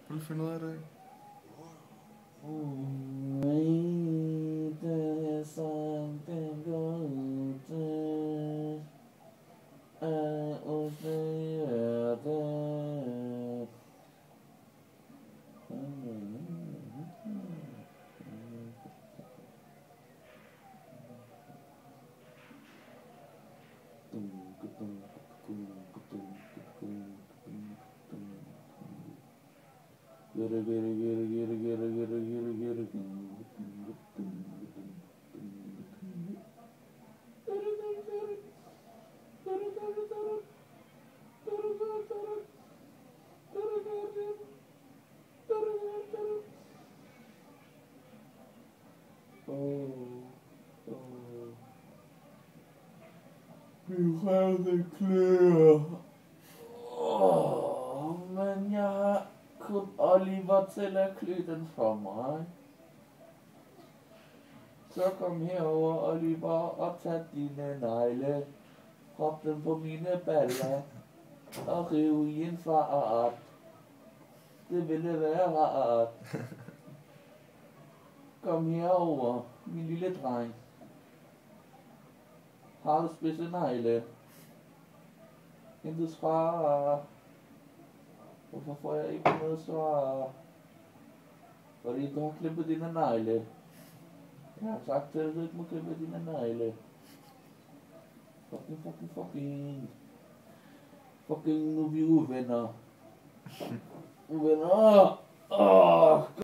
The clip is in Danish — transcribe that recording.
Prøv at finde ud af det, ikke? Det er sådan, det går ud til. Og det er det. Min røv den klør. Men jeg har kun Oliver til at klø den for mig. Så kom herover, Oliver, og tag dine negle. Prop dem på mine baller. Og riv i en fart. Det ville være rart. Kom herover, min lille dreng. Har du spidse negle? Intet svar. Hvorfor får jeg ikke noget svar? Fordi du har klippet dine negle. Jeg har sagt til dig, at du ikke må klippe dine negle. Fucking, nu er vi uvenner. Uvenner!